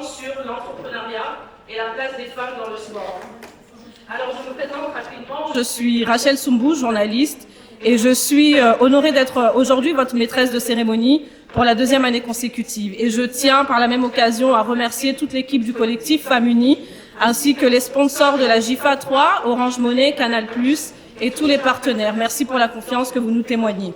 sur l'entrepreneuriat et la place des femmes dans le sport. Alors, je me présente rapidement. Je suis Rachel Soumbou, journaliste, et je suis honorée d'être aujourd'hui votre maîtresse de cérémonie pour la 2e année consécutive. Et je tiens par la même occasion à remercier toute l'équipe du collectif Femmes Unies, ainsi que les sponsors de la GIFA 3, Orange Money, Canal+, et tous les partenaires. Merci pour la confiance que vous nous témoignez.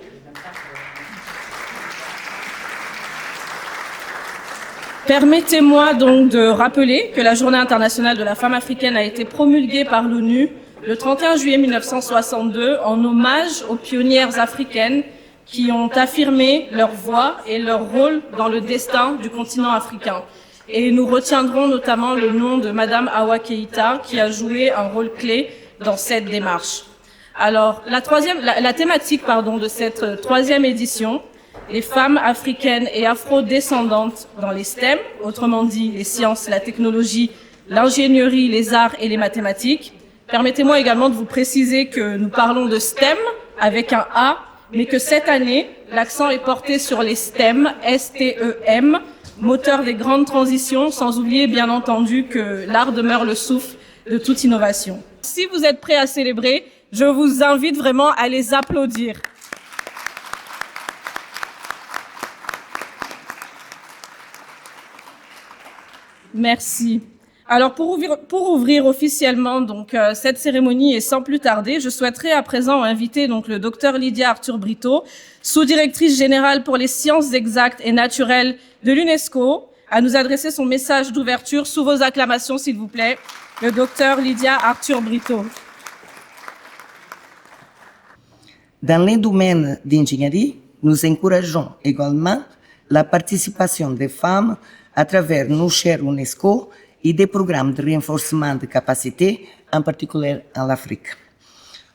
Permettez-moi donc de rappeler que la Journée internationale de la femme africaine a été promulguée par l'ONU le 31 juillet 1962 en hommage aux pionnières africaines qui ont affirmé leur voix et leur rôle dans le destin du continent africain. Et nous retiendrons notamment le nom de Madame Awa Keïta qui a joué un rôle clé dans cette démarche. Alors, la thématique de cette 3e édition, les femmes africaines et afro-descendantes dans les STEM, autrement dit les sciences, la technologie, l'ingénierie, les arts et les mathématiques. Permettez-moi également de vous préciser que nous parlons de STEM avec un A, mais que cette année, l'accent est porté sur les STEM, S-T-E-M, moteur des grandes transitions, sans oublier bien entendu que l'art demeure le souffle de toute innovation. Si vous êtes prêts à célébrer, je vous invite vraiment à les applaudir. Merci. Alors pour ouvrir officiellement donc cette cérémonie et sans plus tarder, je souhaiterais à présent inviter donc le docteur Lydia Arthur Brito, sous-directrice générale pour les sciences exactes et naturelles de l'UNESCO, à nous adresser son message d'ouverture sous vos acclamations s'il vous plaît. Le docteur Lydia Arthur Brito. Dans les domaines d'ingénierie, nous encourageons également la participation des femmes à travers nos chers UNESCO et des programmes de renforcement de capacités, en particulier en Afrique.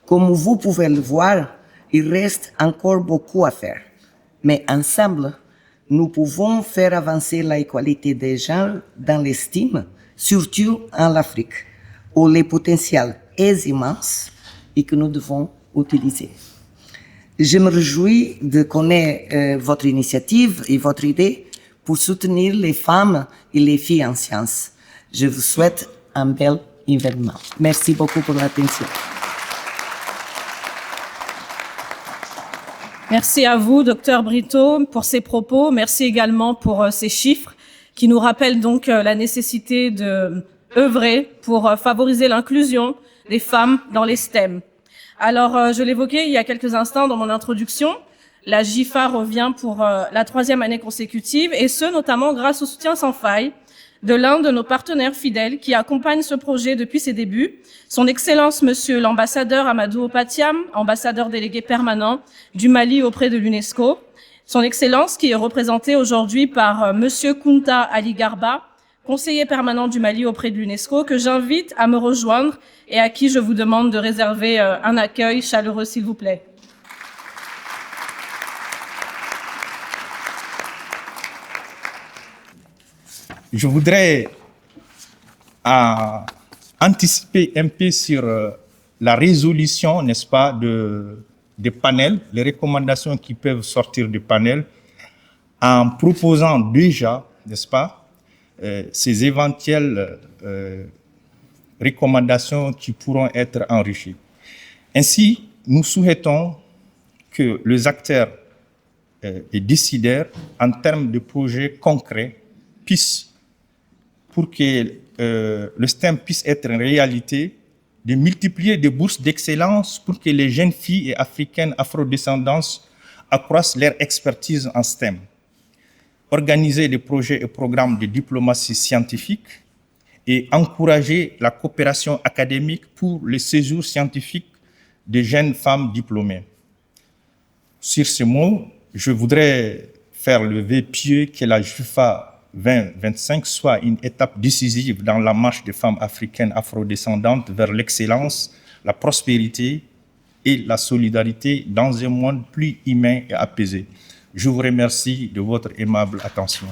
Comme vous pouvez le voir, il reste encore beaucoup à faire. Mais ensemble, nous pouvons faire avancer l'égalité des genres dans l'estime, surtout en Afrique, où le potentiel est immense et que nous devons utiliser. Je me réjouis de connaître votre initiative et votre idée pour soutenir les femmes et les filles en sciences. Je vous souhaite un bel événement. Merci beaucoup pour l'attention. Merci à vous, docteur Brito, pour ces propos. Merci également pour ces chiffres qui nous rappellent donc la nécessité de œuvrer pour favoriser l'inclusion des femmes dans les STEM. Alors, je l'évoquais il y a quelques instants dans mon introduction, la GIFA revient pour la 3e année consécutive, et ce, notamment grâce au soutien sans faille de l'un de nos partenaires fidèles qui accompagne ce projet depuis ses débuts, son Excellence Monsieur l'ambassadeur Amadou Opatiam, ambassadeur délégué permanent du Mali auprès de l'UNESCO, son Excellence qui est représenté aujourd'hui par Monsieur Kounta Ali Garba, conseiller permanent du Mali auprès de l'UNESCO, que j'invite à me rejoindre et à qui je vous demande de réserver un accueil chaleureux, s'il vous plaît. Je voudrais anticiper un peu sur la résolution, n'est-ce pas, des panels, les recommandations qui peuvent sortir du panel, en proposant déjà, n'est-ce pas, ces éventuelles recommandations qui pourront être enrichies. Ainsi, nous souhaitons que les acteurs et décideurs, en termes de projets concrets, puissent, pour que le STEM puisse être une réalité, de multiplier des bourses d'excellence pour que les jeunes filles et africaines afrodescendantes accroissent leur expertise en STEM. Organiser des projets et programmes de diplomatie scientifique et encourager la coopération académique pour le séjour scientifique des jeunes femmes diplômées. Sur ce mot, je voudrais faire le vœu pieux que la GIFA 2025 soit une étape décisive dans la marche des femmes africaines afrodescendantes vers l'excellence, la prospérité et la solidarité dans un monde plus humain et apaisé. Je vous remercie de votre aimable attention.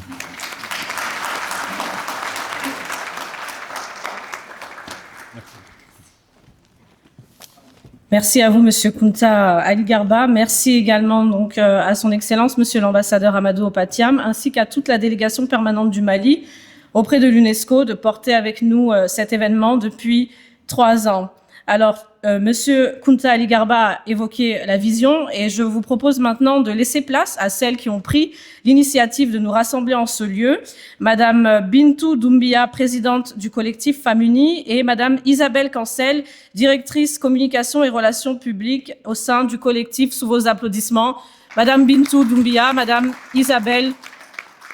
Merci à vous, Monsieur Kounta Ali Garba. Merci également donc à son Excellence, Monsieur l'ambassadeur Amadou Opatiam, ainsi qu'à toute la délégation permanente du Mali, auprès de l'UNESCO de porter avec nous cet événement depuis 3 ans. Alors, Monsieur Kunta Ali Garba a évoqué la vision et je vous propose maintenant de laisser place à celles qui ont pris l'initiative de nous rassembler en ce lieu. Madame Bintou Doumbia, présidente du collectif Femmes Unies, et Madame Isabelle Cancel, directrice communication et relations publiques au sein du collectif. Sous vos applaudissements, Madame Bintou Doumbia, Madame Isabelle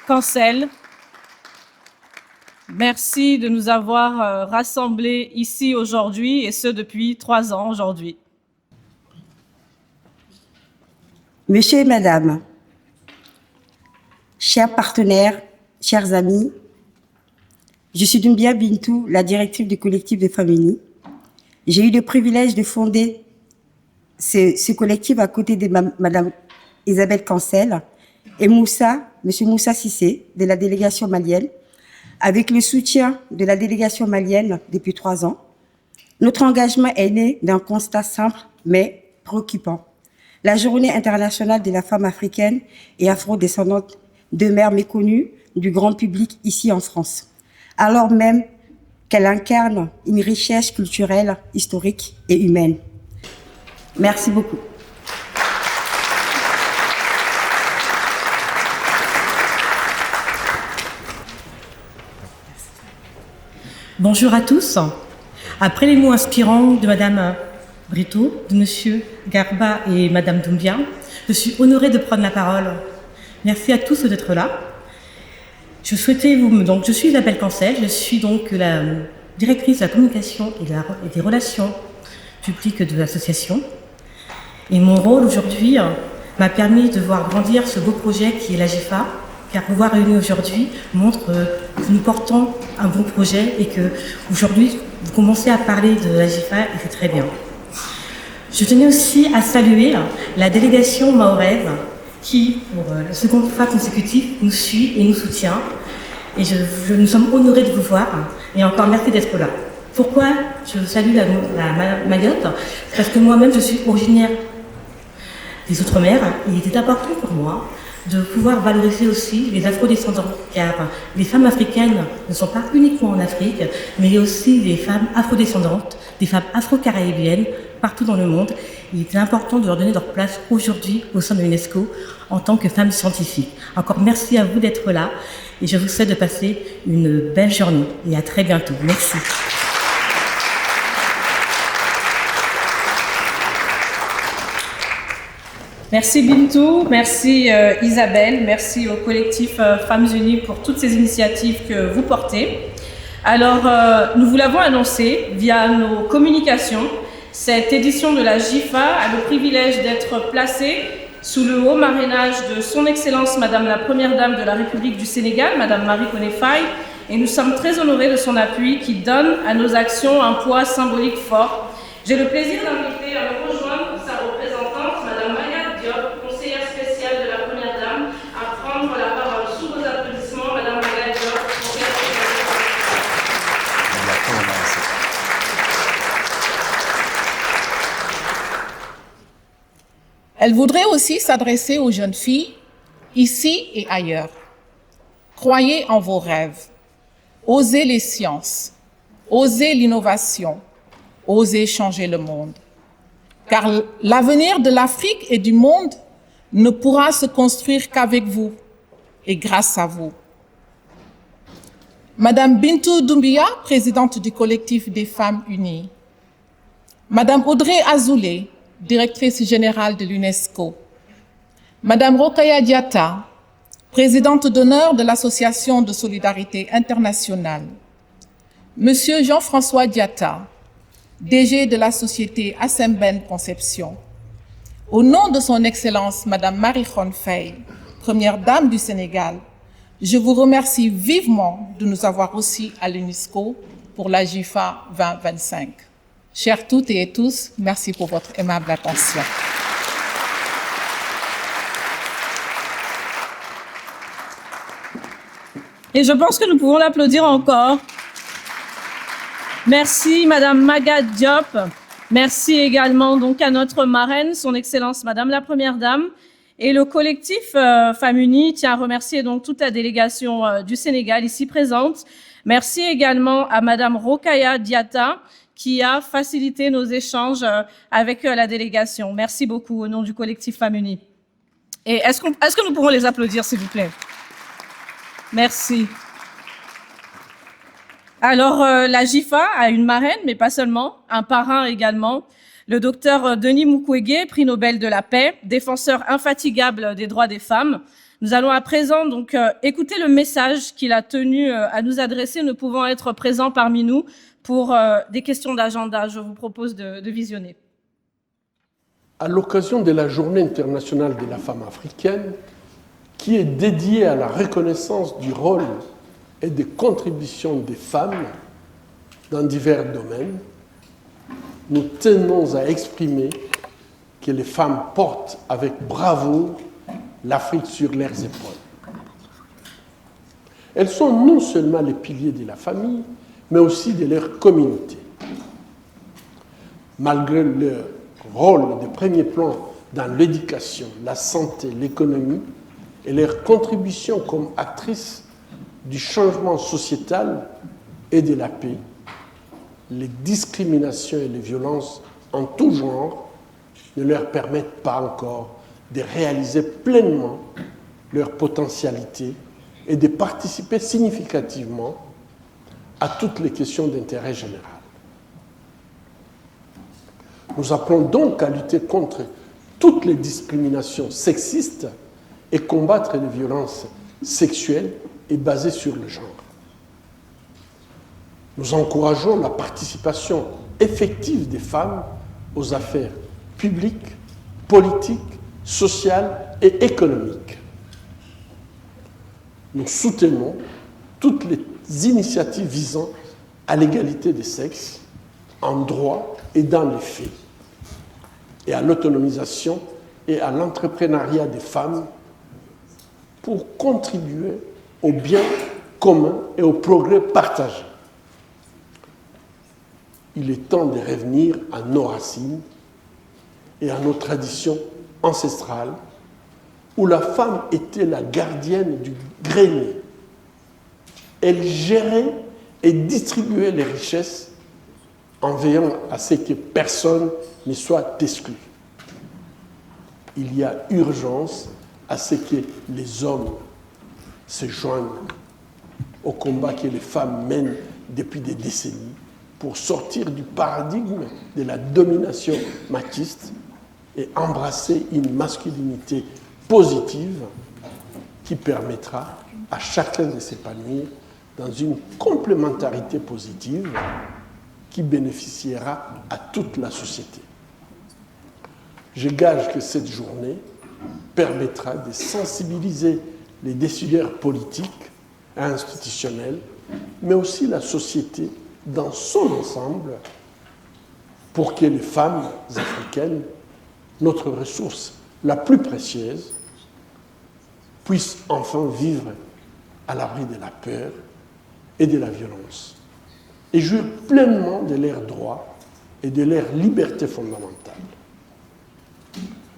Cancel. Merci de nous avoir rassemblés ici aujourd'hui, et ce depuis 3 ans aujourd'hui. Monsieur et Madame, chers partenaires, chers amis, je suis Doumbia Bintou, la directrice du collectif des Femmes Unies. J'ai eu le privilège de fonder ce collectif à côté de Madame Isabelle Cancel et Monsieur Moussa Cissé de la délégation malienne, avec le soutien de la délégation malienne depuis 3 ans. Notre engagement est né d'un constat simple mais préoccupant. La Journée internationale de la femme africaine et afro-descendante demeure méconnue du grand public ici en France, alors même qu'elle incarne une richesse culturelle, historique et humaine. Merci beaucoup. Bonjour à tous. Après les mots inspirants de Madame Brito, de Monsieur Garba et Madame Doumbia, je suis honorée de prendre la parole. Merci à tous d'être là. Je suis Isabelle Cancel, je suis donc la directrice de la communication et des relations publiques de l'association. Et mon rôle aujourd'hui m'a permis de voir grandir ce beau projet qui est la GIFA, car vous voir réunis aujourd'hui montre que nous portons un bon projet et que aujourd'hui vous commencez à parler de la GIFA et c'est très bien. Je tenais aussi à saluer la délégation mahoraise qui, pour la seconde fois consécutive, nous suit et nous soutient. Et nous sommes honorés de vous voir et encore merci d'être là. Pourquoi je salue la Mayotte? Parce que moi-même je suis originaire des Outre-mer et il était important pour moi de pouvoir valoriser aussi les afrodescendants, car les femmes africaines ne sont pas uniquement en Afrique, mais il y a aussi des femmes afrodescendantes, des femmes afro-caribéennes partout dans le monde. Il est important de leur donner leur place aujourd'hui au sein de l'UNESCO en tant que femmes scientifiques. Encore merci à vous d'être là et je vous souhaite de passer une belle journée et à très bientôt. Merci. Merci Bintou, merci Isabelle, merci au collectif Femmes Unies pour toutes ces initiatives que vous portez. Alors, nous vous l'avons annoncé via nos communications, cette édition de la GIFA a le privilège d'être placée sous le haut marrainage de Son Excellence Madame la Première Dame de la République du Sénégal, Madame Marie Koné Faye, et nous sommes très honorés de son appui qui donne à nos actions un poids symbolique fort. J'ai le plaisir d'inviter à me rejoindre sa représentante, Madame Maga Diop, conseillère spéciale de la Première Dame, à prendre la parole. Sous vos applaudissements, Madame Maga Diop, conseillère spéciale de la Première Dame. Elle voudrait aussi s'adresser aux jeunes filles, ici et ailleurs. Croyez en vos rêves, osez les sciences, osez l'innovation, osez changer le monde. Car l'avenir de l'Afrique et du monde ne pourra se construire qu'avec vous et grâce à vous. Madame Bintou Doumbia, présidente du collectif des Femmes Unies. Madame Audrey Azoulay, directrice générale de l'UNESCO. Madame Rokhaya Diatta, présidente d'honneur de l'Association de solidarité internationale. Monsieur Jean-François Diatta, DG de la société Assemben Conception. Au nom de son Excellence Madame Marie Koné Faye, Première Dame du Sénégal, je vous remercie vivement de nous avoir reçus à l'UNESCO pour la GIFA 2025. Chères toutes et tous, merci pour votre aimable attention. Et je pense que nous pouvons l'applaudir encore. Merci Madame Maga Diop. Merci également donc à notre marraine, son Excellence Madame la Première Dame. Et le collectif Femmes Unies tient à remercier donc toute la délégation du Sénégal ici présente. Merci également à Madame Rokhaya Diatta qui a facilité nos échanges avec la délégation. Merci beaucoup au nom du collectif Femmes Unies. Et est-ce que nous pourrons les applaudir, s'il vous plaît? Merci. Alors, la JIFA a une marraine, mais pas seulement, un parrain également. Le docteur Denis Mukwege, prix Nobel de la paix, défenseur infatigable des droits des femmes. Nous allons à présent donc écouter le message qu'il a tenu à nous adresser, ne pouvant être présent parmi nous pour des questions d'agenda. Je vous propose de visionner. À l'occasion de la Journée internationale de la femme africaine, qui est dédiée à la reconnaissance du rôle et des contributions des femmes dans divers domaines, nous tenons à exprimer que les femmes portent avec bravoure l'Afrique sur leurs épaules. Elles sont non seulement les piliers de la famille, mais aussi de leur communauté. Malgré leur rôle de premier plan dans l'éducation, la santé, l'économie et leur contribution comme actrices du changement sociétal et de la paix, les discriminations et les violences en tout genre ne leur permettent pas encore de réaliser pleinement leur potentialité et de participer significativement à toutes les questions d'intérêt général. Nous appelons donc à lutter contre toutes les discriminations sexistes et combattre les violences sexuelles et basées sur le genre. Nous encourageons la participation effective des femmes aux affaires publiques, politiques, sociales et économiques. Nous soutenons toutes les initiatives visant à l'égalité des sexes, en droit et dans les faits, et à l'autonomisation et à l'entrepreneuriat des femmes pour contribuer au bien commun et au progrès partagé. Il est temps de revenir à nos racines et à nos traditions ancestrales, où la femme était la gardienne du grenier. Elle gérait et distribuait les richesses en veillant à ce que personne ne soit exclu. Il y a urgence à ce que les hommes se joignent au combat que les femmes mènent depuis des décennies pour sortir du paradigme de la domination machiste et embrasser une masculinité positive qui permettra à chacun de s'épanouir dans une complémentarité positive qui bénéficiera à toute la société. Je gage que cette journée permettra de sensibiliser les décideurs politiques et institutionnels, mais aussi la société dans son ensemble, pour que les femmes africaines, notre ressource la plus précieuse, puissent enfin vivre à l'abri de la peur et de la violence, et jouir pleinement de leurs droits et de leurs libertés fondamentales.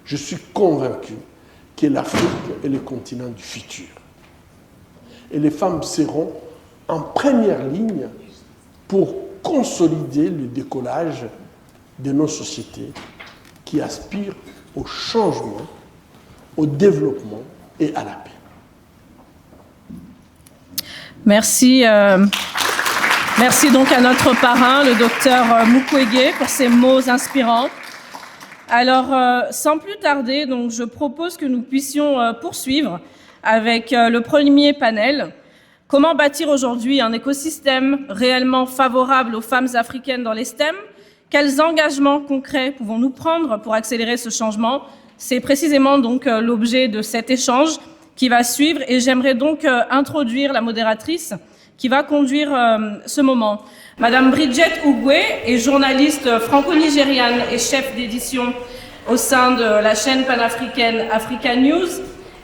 Je suis convaincu que l'Afrique est le continent du futur. Et les femmes seront en première ligne pour consolider le décollage de nos sociétés qui aspirent au changement, au développement et à la paix. Merci. Merci donc à notre parrain, le docteur Mukwege, pour ces mots inspirants. Alors, sans plus tarder, donc, je propose que nous puissions poursuivre avec le premier panel. Comment bâtir aujourd'hui un écosystème réellement favorable aux femmes africaines dans les STEM? Quels engagements concrets pouvons-nous prendre pour accélérer ce changement? C'est précisément donc l'objet de cet échange qui va suivre, et j'aimerais donc introduire la modératrice qui va conduire ce moment. Madame Bridget Ugwe est journaliste franco-nigériane et chef d'édition au sein de la chaîne panafricaine Africa News.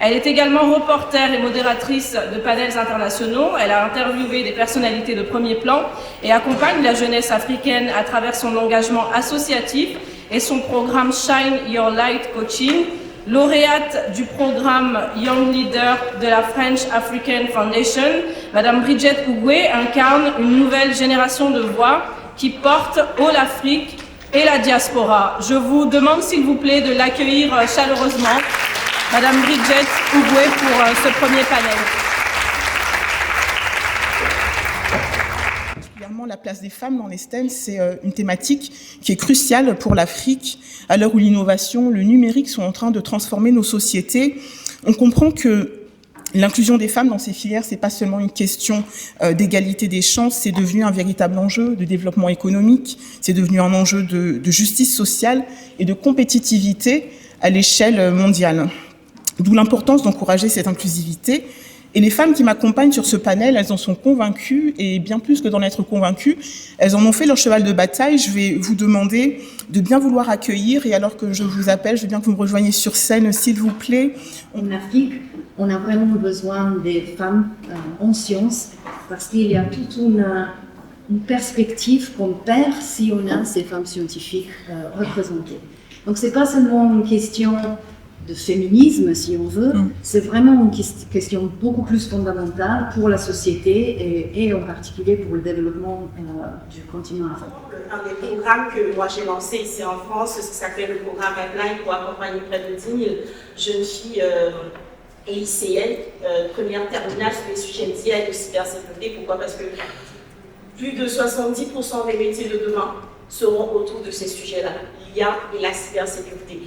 Elle est également reporter et modératrice de panels internationaux. Elle a interviewé des personnalités de premier plan et accompagne la jeunesse africaine à travers son engagement associatif et son programme Shine Your Light Coaching. lauréate du programme Young Leader de la French African Foundation, Madame Bridget Ougoué incarne une nouvelle génération de voix qui porte haut l'Afrique et la diaspora. Je vous demande s'il vous plaît de l'accueillir chaleureusement, Madame Bridget Ougoué, pour ce premier panel. La place des femmes dans les STEM, c'est une thématique qui est cruciale pour l'Afrique. À l'heure où l'innovation, le numérique sont en train de transformer nos sociétés, on comprend que l'inclusion des femmes dans ces filières, c'est pas seulement une question d'égalité des chances, c'est devenu un véritable enjeu de développement économique, c'est devenu un enjeu de justice sociale et de compétitivité à l'échelle mondiale. D'où l'importance d'encourager cette inclusivité. Et les femmes qui m'accompagnent sur ce panel, elles en sont convaincues, et bien plus que d'en être convaincues, elles en ont fait leur cheval de bataille. Je vais vous demander de bien vouloir accueillir, et alors que je vous appelle, je veux bien que vous me rejoigniez sur scène, s'il vous plaît. En Afrique, on a vraiment besoin des femmes en sciences, parce qu'il y a toute une perspective qu'on perd si on a ces femmes scientifiques représentées. Donc c'est pas seulement une question de féminisme, si on veut, c'est vraiment une question beaucoup plus fondamentale pour la société et en particulier pour le développement du continent africain. Un des programmes que moi j'ai lancé ici en France, ça s'appelle le programme Redline pour accompagner près de 10 000 jeunes filles et lycéennes, première terminale sur les sujets d'IA et de cybersécurité. Pourquoi? Parce que plus de 70% des métiers de demain seront autour de ces sujets-là, l'IA et la cybersécurité.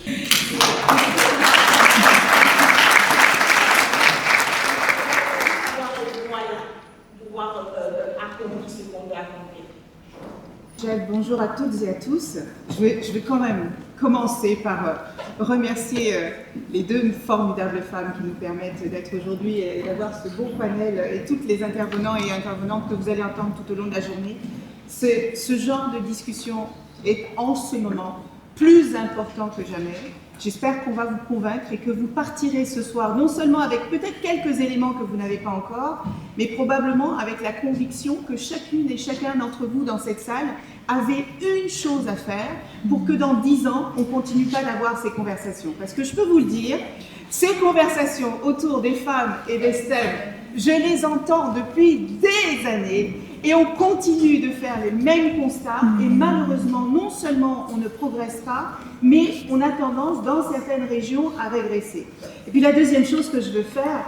Pouvoir accomplir ce qu'on veut accomplir. Bonjour à toutes et à tous. Je vais quand même commencer par remercier les deux formidables femmes qui nous permettent d'être aujourd'hui et d'avoir ce beau panel et toutes les intervenants et intervenantes que vous allez entendre tout au long de la journée. Ce genre de discussion est en ce moment plus important que jamais. J'espère qu'on va vous convaincre et que vous partirez ce soir non seulement avec peut-être quelques éléments que vous n'avez pas encore, mais probablement avec la conviction que chacune et chacun d'entre vous dans cette salle avait une chose à faire pour que dans 10 ans, on ne continue pas d'avoir ces conversations. Parce que je peux vous le dire, ces conversations autour des femmes et des STEM, je les entends depuis des années et on continue de faire les mêmes constats et malheureusement, non seulement on ne progresse pas, mais on a tendance dans certaines régions à régresser. Et puis la deuxième chose que je veux faire,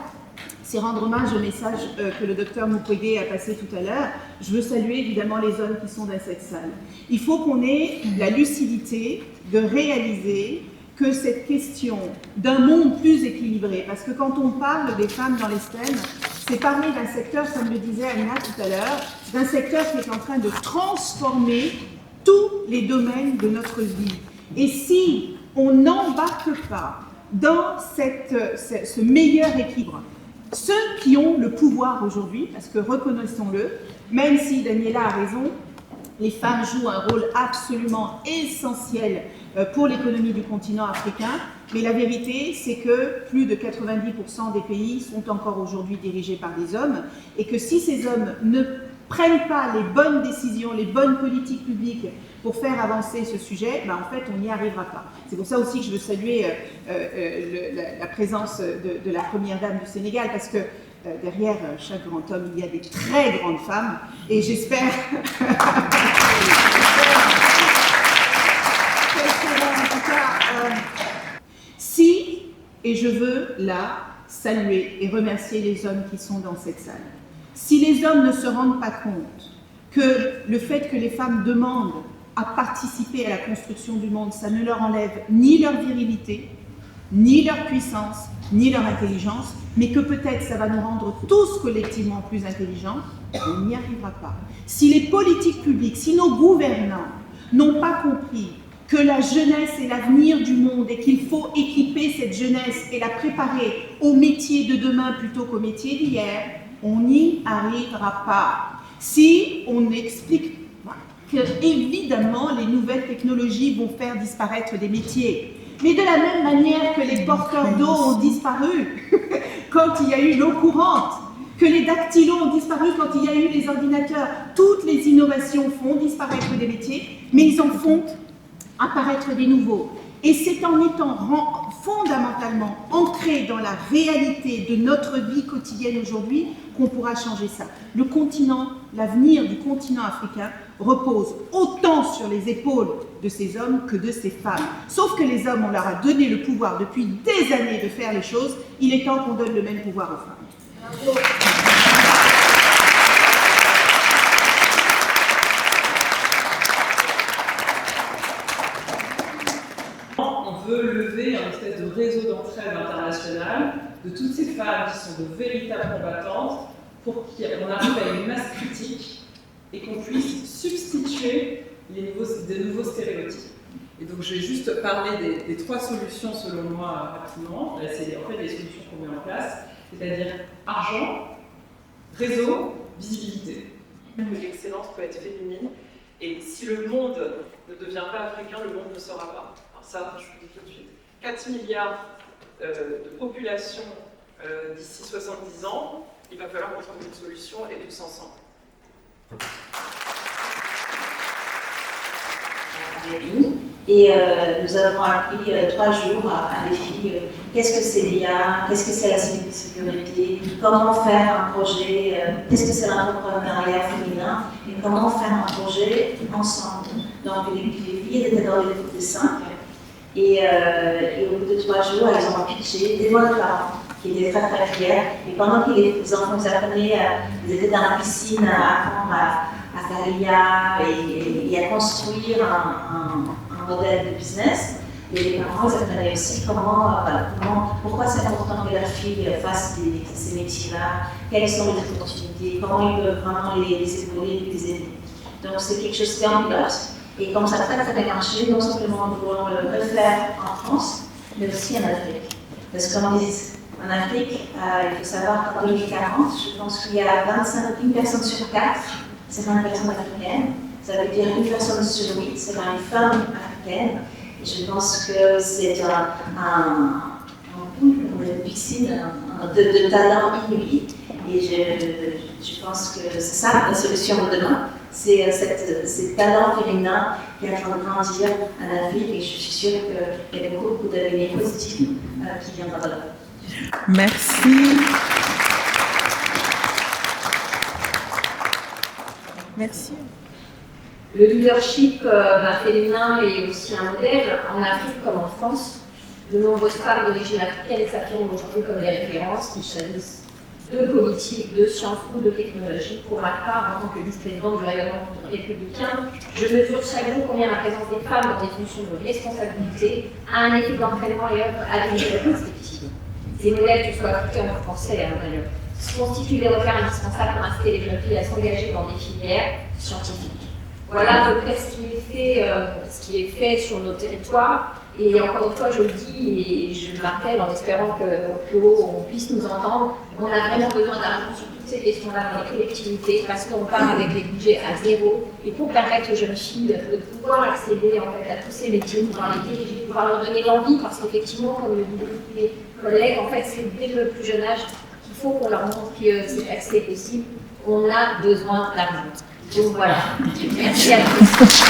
c'est rendre hommage au message que le docteur Mukwege a passé tout à l'heure. Je veux saluer évidemment les hommes qui sont dans cette salle. Il faut qu'on ait la lucidité de réaliser que cette question d'un monde plus équilibré, parce que quand on parle des femmes dans les STEM, c'est parler d'un secteur, comme le disait Anna tout à l'heure, d'un secteur qui est en train de transformer tous les domaines de notre vie. Et si on n'embarque pas dans ce meilleur équilibre, ceux qui ont le pouvoir aujourd'hui, parce que reconnaissons-le, même si Daniela a raison, les femmes jouent un rôle absolument essentiel pour l'économie du continent africain, mais la vérité, c'est que plus de 90% des pays sont encore aujourd'hui dirigés par des hommes, et que si ces hommes ne prennent pas les bonnes décisions, les bonnes politiques publiques pour faire avancer ce sujet, ben en fait, on n'y arrivera pas. C'est pour ça aussi que je veux saluer la présence de la première dame du Sénégal, parce que derrière chaque grand homme, il y a des très grandes femmes, et j'espère si, et je veux là saluer et remercier les hommes qui sont dans cette salle, si les hommes ne se rendent pas compte que le fait que les femmes demandent à participer à la construction du monde, ça ne leur enlève ni leur virilité, ni leur puissance, ni leur intelligence, mais que peut-être ça va nous rendre tous collectivement plus intelligents, on n'y arrivera pas. Si les politiques publiques, si nos gouvernants n'ont pas compris que la jeunesse est l'avenir du monde et qu'il faut équiper cette jeunesse et la préparer aux métiers de demain plutôt qu'aux métiers d'hier, on n'y arrivera pas. Si on explique que, évidemment, les nouvelles technologies vont faire disparaître des métiers, mais de la même manière que les porteurs d'eau ont disparu quand il y a eu l'eau courante, que les dactylos ont disparu quand il y a eu les ordinateurs, toutes les innovations font disparaître des métiers, mais ils en font apparaître des nouveaux. Et c'est en étant fondamentalement ancré dans la réalité de notre vie quotidienne aujourd'hui qu'on pourra changer ça. Le continent, l'avenir du continent africain repose autant sur les épaules de ces hommes que de ces femmes. Sauf que les hommes, on leur a donné le pouvoir depuis des années de faire les choses, il est temps qu'on donne le même pouvoir aux femmes. On veut lever un espèce de réseau d'entraide internationale de toutes ces femmes qui sont de véritables combattantes pour qu'on arrive à une masse critique et qu'on puisse substituer de nouveaux stéréotypes. Et donc je vais juste parler des 3 solutions selon moi rapidement. C'est en fait les solutions qu'on met en place, c'est-à-dire argent, réseau, visibilité. L'excellence peut être féminine et si le monde ne devient pas africain, le monde ne sera pas. Alors ça, je vous dis tout de suite. 4 milliards de population d'ici 70 ans, il va falloir qu'on trouve une solution et tous ensemble. Et nous avons appris 3 jours à des filles qu'est-ce que c'est l'IA, qu'est-ce que c'est la sécurité, comment faire un projet, qu'est-ce que c'est l'entrepreneuriat féminin et comment faire un projet ensemble. Donc les filles étaient dans les groupes de 5 et au bout de 3 jours, elles ont pitché des mois de parents qui étaient très très fiers. Et pendant que les enfants nous apprenaient, ils étaient dans la piscine à apprendre à faire l'IA et à construire un modèle de business. Et les parents apprenaient aussi pourquoi c'est important que la fille fasse ces métiers-là, quelles sont les opportunités, comment ils peuvent vraiment les épauler, les aider. Donc c'est quelque chose qui est en pilote. Et comme ça a très très bien marché, non seulement nous voulons le refaire en France, mais aussi en Afrique. Parce que comme on dit, en Afrique, il faut savoir qu'en 2040, je pense qu'il y a 1 personne sur 4, c'est une personne africaine. Ça veut dire 1 personne sur 8, c'est une femme africaine. Et je pense que c'est une piscine de talents inouïs. Et je pense que c'est ça la solution de demain. C'est ces talents féminins qui est en train de grandir en Afrique. Et je suis sûre qu'il y a beaucoup d'avenir positifs qui viendront de là. Merci. Merci. Le leadership féminin est aussi un modèle en Afrique comme en France. De nombreuses femmes d'origine africaine s'affirment aujourd'hui comme des références qui choisissent de politique, de sciences ou de technologie. Pour ma part, en tant que vice-présidente du rayonnement républicain, je mesure chaque jour combien la présence des femmes dans des fonctions de responsabilité a un effet d'entraînement et œuvre à la perspective. Ces modèles, que ce soit africains ou français d'ailleurs, constituent des repères indispensables pour inciter les jeunes filles à s'engager dans des filières scientifiques. Voilà à peu près ce qui est fait sur nos territoires. Et encore une fois, je le dis et je le martèle en espérant que on puisse nous entendre. On a vraiment besoin d'argent sur toutes ces questions-là dans les collectivités parce qu'on part avec les budgets à zéro. Et pour permettre aux jeunes filles de pouvoir accéder en fait, à tous ces métiers, de pouvoir les diriger, de pouvoir leur donner l'envie parce qu'effectivement, comme le disent les collègues, en fait, c'est dès le plus jeune âge qu'il faut qu'on leur montre que cet accès est possible. On a besoin d'argent. Donc voilà. Merci à tous.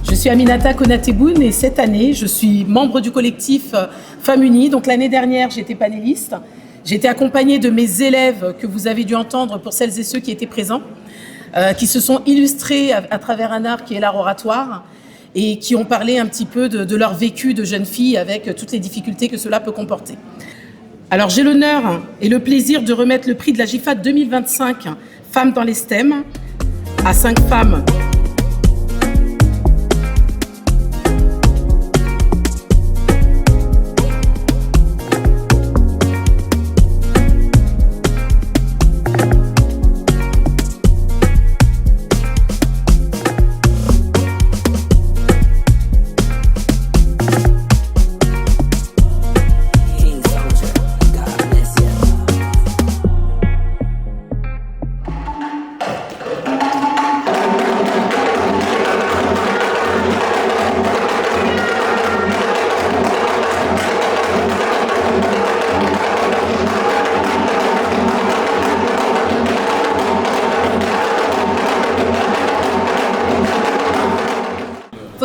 Je suis Aminata Konateboun et cette année, je suis membre du collectif Femmes Unies. Donc l'année dernière, j'étais panéliste. J'ai été accompagnée de mes élèves que vous avez dû entendre pour celles et ceux qui étaient présents, qui se sont illustrés à travers un art qui est l'art oratoire et qui ont parlé un petit peu de leur vécu de jeune fille avec toutes les difficultés que cela peut comporter. Alors j'ai l'honneur et le plaisir de remettre le prix de la GIFAT 2025 Femmes dans les STEM à 5 femmes.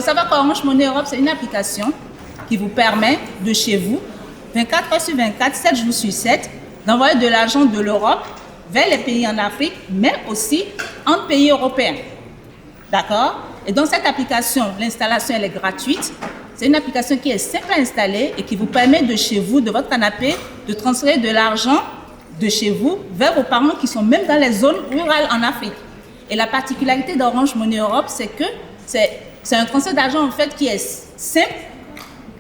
savoir qu'Orange Money Europe, c'est une application qui vous permet de chez vous, 24 heures sur 24, 7 jours sur 7, d'envoyer de l'argent de l'Europe vers les pays en Afrique, mais aussi entre pays européens. D'accord? Et dans cette application, l'installation elle est gratuite. C'est une application qui est simple à installer et qui vous permet de chez vous, de votre canapé, de transférer de l'argent de chez vous vers vos parents qui sont même dans les zones rurales en Afrique. Et la particularité d'Orange Money Europe, c'est que c'est un transfert d'argent en fait qui est simple,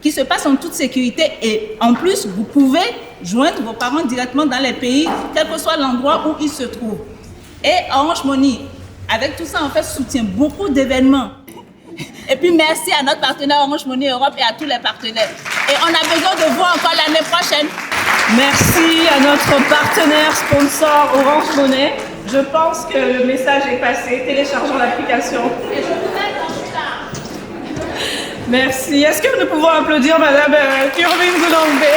qui se passe en toute sécurité et en plus, vous pouvez joindre vos parents directement dans les pays, quel que soit l'endroit où ils se trouvent. Et Orange Money, avec tout ça, en fait, soutient beaucoup d'événements. Et puis, merci à notre partenaire Orange Money Europe et à tous les partenaires. Et on a besoin de vous encore l'année prochaine. Merci à notre partenaire sponsor Orange Money. Je pense que le message est passé. Téléchargeons l'application. Merci. Est-ce que nous pouvons applaudir Madame Curvin Goulambe?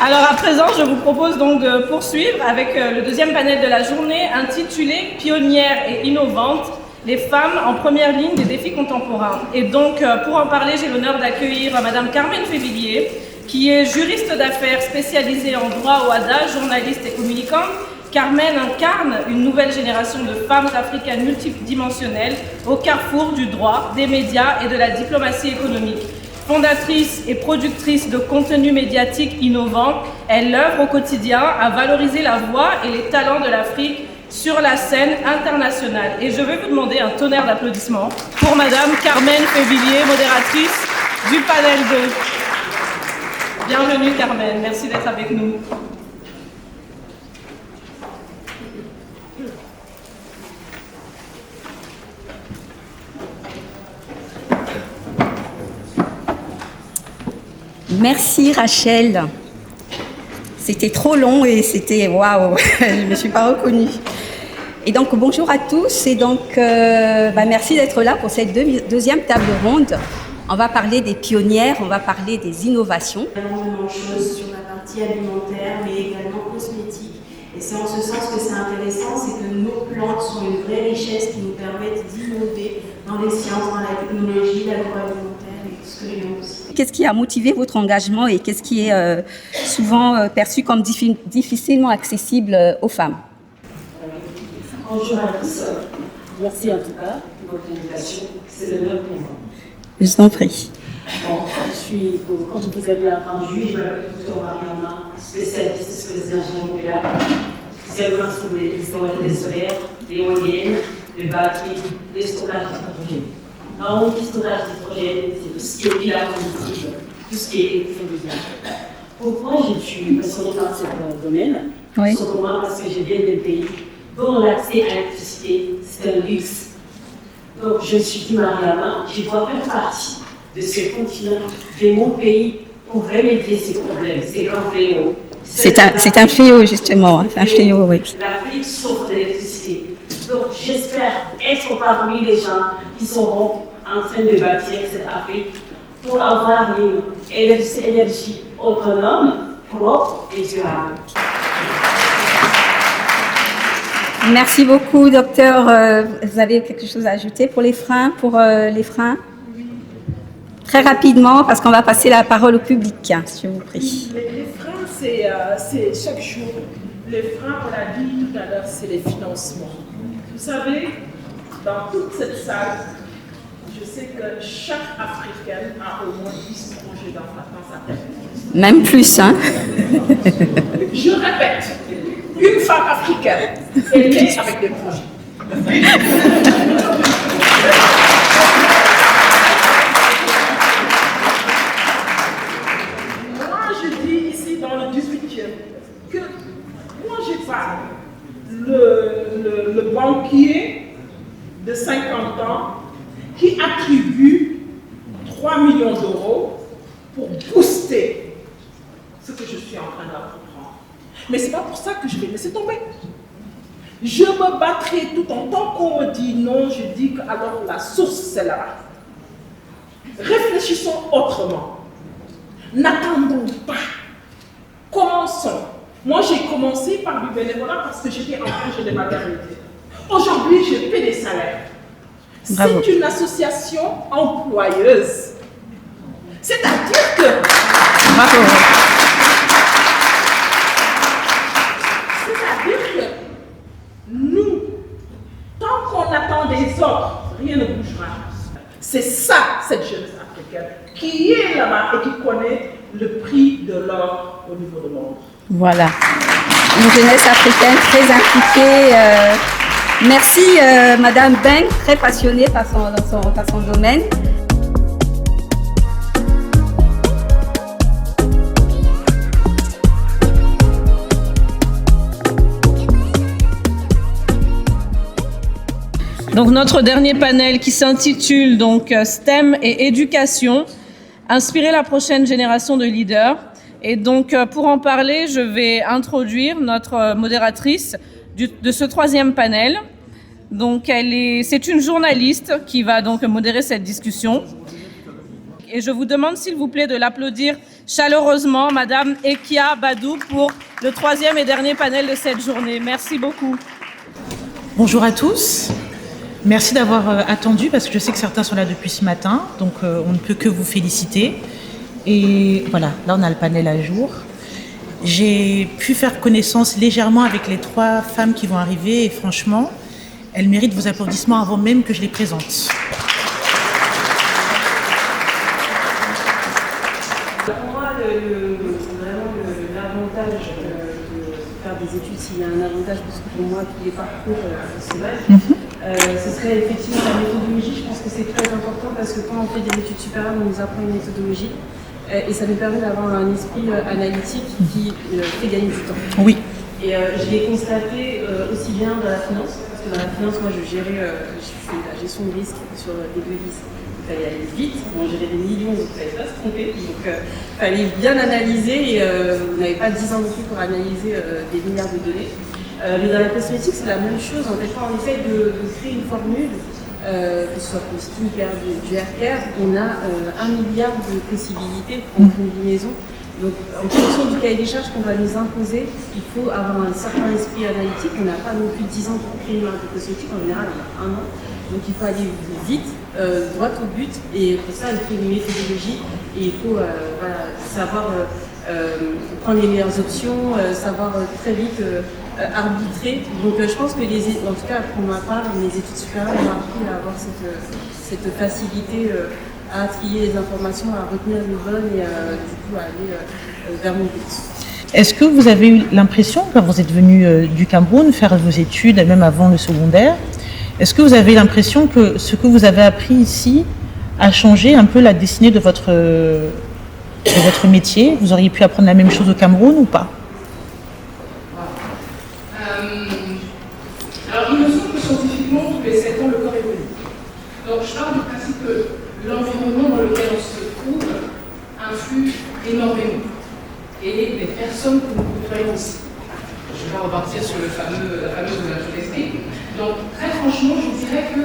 Alors à présent, je vous propose donc de poursuivre avec le deuxième panel de la journée intitulé « Pionnières et innovantes, les femmes en première ligne des défis contemporains ». Et donc pour en parler, j'ai l'honneur d'accueillir Madame Carmen Févillier, qui est juriste d'affaires spécialisée en droit au HADA, journaliste et communicante. Carmen incarne une nouvelle génération de femmes africaines multidimensionnelles au carrefour du droit, des médias et de la diplomatie économique. Fondatrice et productrice de contenu médiatique innovant, elle œuvre au quotidien à valoriser la voix et les talents de l'Afrique sur la scène internationale. Et je vais vous demander un tonnerre d'applaudissements pour Madame Carmen Févillier, modératrice du panel 2. Bienvenue Carmen, merci d'être avec nous. Merci Rachel. C'était trop long et c'était waouh, je ne me suis pas reconnue. Et donc bonjour à tous et donc merci d'être là pour cette deuxième table ronde. On va parler des pionnières, on va parler des innovations. Énormément de choses sur la partie alimentaire mais également cosmétique. Et c'est en ce sens que c'est intéressant, c'est que nos plantes sont une vraie richesse qui nous permettent d'innover dans les sciences, dans la technologie, l'agroalimentaire et tout ce que l'on aussi. Qu'est-ce qui a motivé votre engagement et qu'est-ce qui est souvent perçu comme difficilement accessible aux femmes? Bonjour à tous. Merci en tout cas pour votre invitation. C'est l'honneur pour moi. Je vous en prie. Bon, comme vous avez entendu, je m'appelle Dr Mariana, spécialiste sur les énergies nucléaires, spécialement sur les installations solaires, les éoliennes, les batteries, les stockages d'hydrogène. En haut, le storage d'hydrogène, c'est tout ce qui est bilan combustible, tout ce qui est électricité visuelle. Pourquoi je suis passionnée par ce domaine? Oui. Simplement parce que je viens d'un pays dont l'accès à l'électricité, c'est un luxe. Donc je me suis dit, Mariama, je dois faire partie de ce continent, de mon pays, pour remédier ces problèmes, ces grands fléaux. C'est un fléau, justement, un fléau, oui. L'Afrique souffre d'électricité. Donc j'espère être parmi les gens qui seront en train de bâtir cette Afrique pour avoir une énergie autonome, propre et durable. Merci beaucoup, docteur. Vous avez quelque chose à ajouter pour les freins, Très rapidement, parce qu'on va passer la parole au public, je vous prie. Les freins, c'est chaque jour. Les freins, on l'a dit tout à l'heure, c'est les financements. Vous savez, dans toute cette salle, je sais que chaque Africaine a au moins 10 projets dans sa tête. Même plus, hein. Je répète, une femme africaine est née avec des projets. Moi, je dis ici dans le 18e que moi, j'ai pas le banquier de 50 ans qui attribue 3 millions d'euros pour booster ce que je suis en train d'apprendre. Mais ce n'est pas pour ça que je vais laisser tomber. Je me battrai tout en temps qu'on me dit non, je dis que alors la source c'est là. Réfléchissons autrement. N'attendons pas. Commençons. Moi j'ai commencé par du bénévolat parce que j'étais en congé de maternité. Aujourd'hui je paie des salaires. C'est une association employeuse. C'est-à-dire que... Bravo. C'est-à-dire que nous, tant qu'on attend des autres, rien ne bougera. C'est ça, cette jeunesse africaine, qui est là-bas et qui connaît le prix de l'or au niveau du monde. Voilà. Une jeunesse africaine très impliquée. Merci Madame Beng, très passionnée par son domaine. Donc notre dernier panel qui s'intitule donc STEM et éducation, inspirer la prochaine génération de leaders. Et donc pour en parler, je vais introduire notre modératrice de ce troisième panel. Donc c'est une journaliste qui va donc modérer cette discussion. Et je vous demande s'il vous plaît de l'applaudir chaleureusement, Madame Ekia Badou, pour le troisième et dernier panel de cette journée. Merci beaucoup. Bonjour à tous. Merci d'avoir attendu parce que je sais que certains sont là depuis ce matin, donc on ne peut que vous féliciter. Et voilà, là on a le panel à jour. J'ai pu faire connaissance légèrement avec les 3 femmes qui vont arriver et franchement, elles méritent vos applaudissements avant même que je les présente. Pour moi, vraiment l'avantage de faire des études, s'il y a un avantage, parce que pour moi, tous les parcours, c'est vrai. Ce serait effectivement la méthodologie. Je pense que c'est très important parce que quand on fait des études supérieures, on nous apprend une méthodologie et ça nous permet d'avoir un esprit analytique qui fait gagner du temps. Oui. Et je l'ai constaté aussi bien dans la finance, parce que dans la finance, moi je fais la gestion de risque sur des devises. Il fallait aller vite, on gérait des millions, donc il ne fallait pas se tromper. Donc il fallait bien analyser et on n'avait pas 10 ans non plus pour analyser des milliards de données. Mais dans la cosmétique, c'est la même chose. En fait, quand on essaye de créer une formule, que ce soit pour le skincare, du haircare, on a 1 milliard de possibilités pour une combinaison. Donc, en fonction du cahier des charges qu'on va nous imposer, il faut avoir un certain esprit analytique. On n'a pas non plus 10 ans pour créer une marque de cosmétique, en général, on a 1 an. Donc, il faut aller vite, droit au but, et pour ça, il faut une méthodologie, et il faut savoir prendre les meilleures options, savoir très vite arbitrer. Donc je pense que en tout cas pour ma part, les études supérieures m'ont appris à avoir cette facilité à trier les informations, à retenir les bonnes et du coup à aller vers mon but. Est-ce que vous avez eu l'impression, quand vous êtes venu du Cameroun faire vos études, même avant le secondaire, est-ce que vous avez l'impression que ce que vous avez appris ici a changé un peu la destinée de votre métier? Vous auriez pu apprendre la même chose au Cameroun ou pas? Alors, il me semble que scientifiquement, tous les 7 ans, le corps évolue. Donc, je pars du principe que l'environnement dans lequel on se trouve influe énormément. Et les personnes que nous côtoyons aussi. Je vais pas repartir sur la fameuse ouverture d'esprit. Donc, très franchement, je dirais que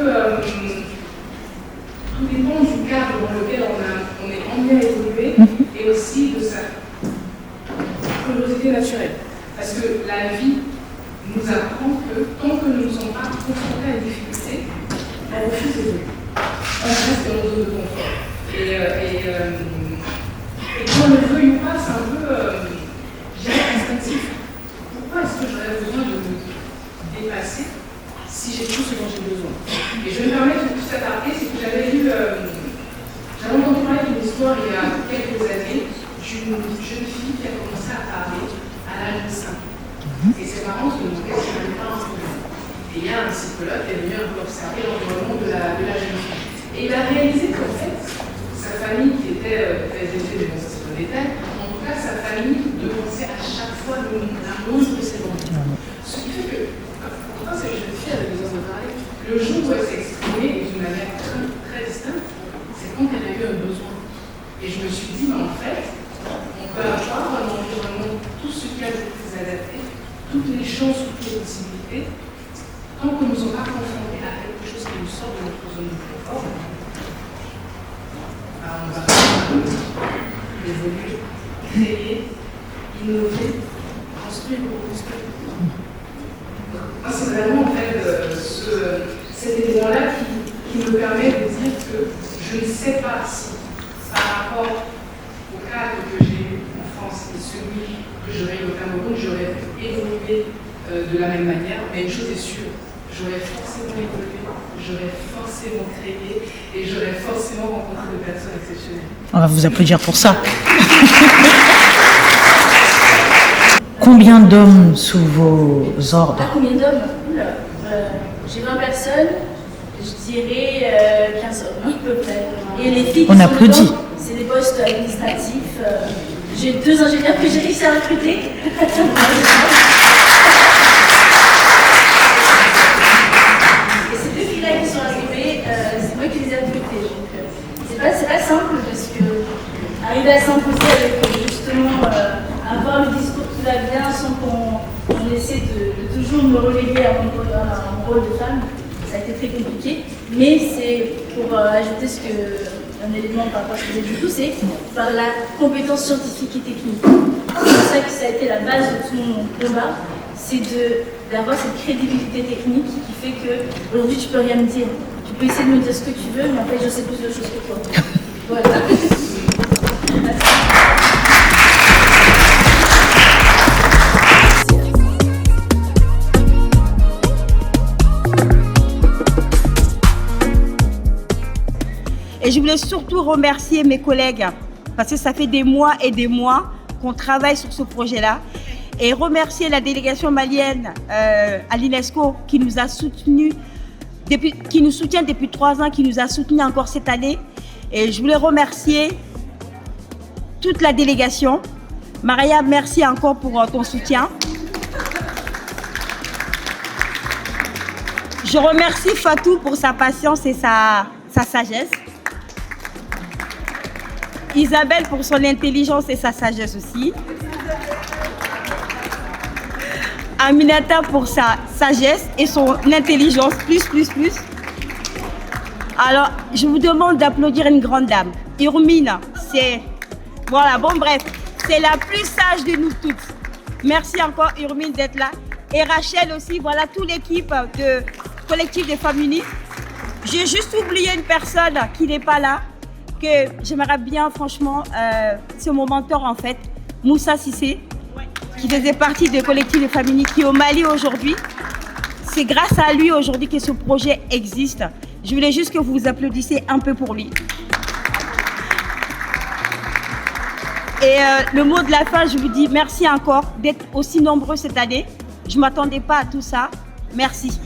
tout dépend du cadre dans lequel on est emmené à évoluer et aussi de sa curiosité naturelle. Parce que la vie nous apprend que tant que nous ne sommes pas confrontés à une difficulté, on refuse d'évoluer. On reste dans nos zones de confort. Et qu'on le veuille ou pas, c'est un peu, je dirais, instinctif. Pourquoi est-ce que j'aurais besoin de me dépasser si j'ai tout ce dont j'ai besoin? Et je vais me permettre de tout s'attarder, c'est que j'avais entendu parler d'une histoire il y a quelques années d'une jeune fille qui a commencé à parler à l'âge de 5 ans. Et ses parents se demandaient si elle n'avait pas un problème. Et il y a un psychologue qui est venu un peu observer l'environnement de la jeune fille. Et il a réalisé qu'en fait, sa famille qui était très élevée, mais bon, ça c'est un détail, en tout cas sa famille devançait à chaque fois la moindre de ses enfants. Ce qui fait que, pourtant cette jeune fille avait besoin de parler, le jour où elle s'est exprimée d'une manière très, très distincte, c'est quand elle a eu un besoin. Et je me suis dit, mais en fait, on peut avoir un environnement, tout ce qui a été adapté, toutes les chances, toutes les possibilités, tant que nous ne sommes pas confrontés à quelque chose qui nous sort de notre zone de confort, on va évoluer, créer, innover, construire pour construire. Moi, c'est vraiment en fait cet élément-là qui, je qui me permet de dire que je ne sais pas si, par rapport au cadre que j'ai eu en France et celui que j'aurais eu au Cameroun, j'aurais évolué de la même manière. Mais une chose est sûre, j'aurais forcément évolué, j'aurais forcément créé et j'aurais forcément rencontré des personnes exceptionnelles. On va vous applaudir pour ça. Combien d'hommes sous vos ordres? Combien d'hommes? J'ai 20 personnes, je dirais 15 hommes, à peu près. Et les filles on applaudit. C'est des postes administratifs. J'ai 2 ingénieurs que j'ai réussi à recruter. Et ces 2 filles-là qui sont arrivées, c'est moi qui les ai recrutées. Donc c'est pas simple parce que arriver à s'imposer avec justement avoir le discours qui va bien sans qu'on essaie de toujours me reléguer à mon rôle de femme, ça a été très compliqué. Mais c'est pour ajouter un élément par rapport à ce que vous avez dit tout, c'est par la compétence scientifique et technique. C'est pour ça que ça a été la base de tout mon combat, c'est d'avoir cette crédibilité technique qui fait que aujourd'hui tu peux rien me dire. Tu peux essayer de me dire ce que tu veux, mais en fait je sais plus de choses que toi. Voilà. Et je voulais surtout remercier mes collègues, parce que ça fait des mois et des mois qu'on travaille sur ce projet-là. Et remercier la délégation malienne à l'UNESCO qui nous a soutenus, qui nous soutient depuis 3 ans, qui nous a soutenus encore cette année. Et je voulais remercier toute la délégation. Maria, merci encore pour ton soutien. Je remercie Fatou pour sa patience et sa sagesse. Isabelle pour son intelligence et sa sagesse aussi. Aminata pour sa sagesse et son intelligence plus. Alors, je vous demande d'applaudir une grande dame. Irmine, c'est... Voilà, bon bref, c'est la plus sage de nous toutes. Merci encore Irmine d'être là. Et Rachel aussi, voilà toute l'équipe de Collectif des Femmes Unies. J'ai juste oublié une personne qui n'est pas là, que j'aimerais bien, franchement, c'est mon mentor en fait, Moussa Sissé, qui faisait partie du Collectif des Femmes Unies, qui est au Mali aujourd'hui. C'est grâce à lui aujourd'hui que ce projet existe. Je voulais juste que vous applaudissiez un peu pour lui. Et le mot de la fin, je vous dis merci encore d'être aussi nombreux cette année. Je ne m'attendais pas à tout ça. Merci.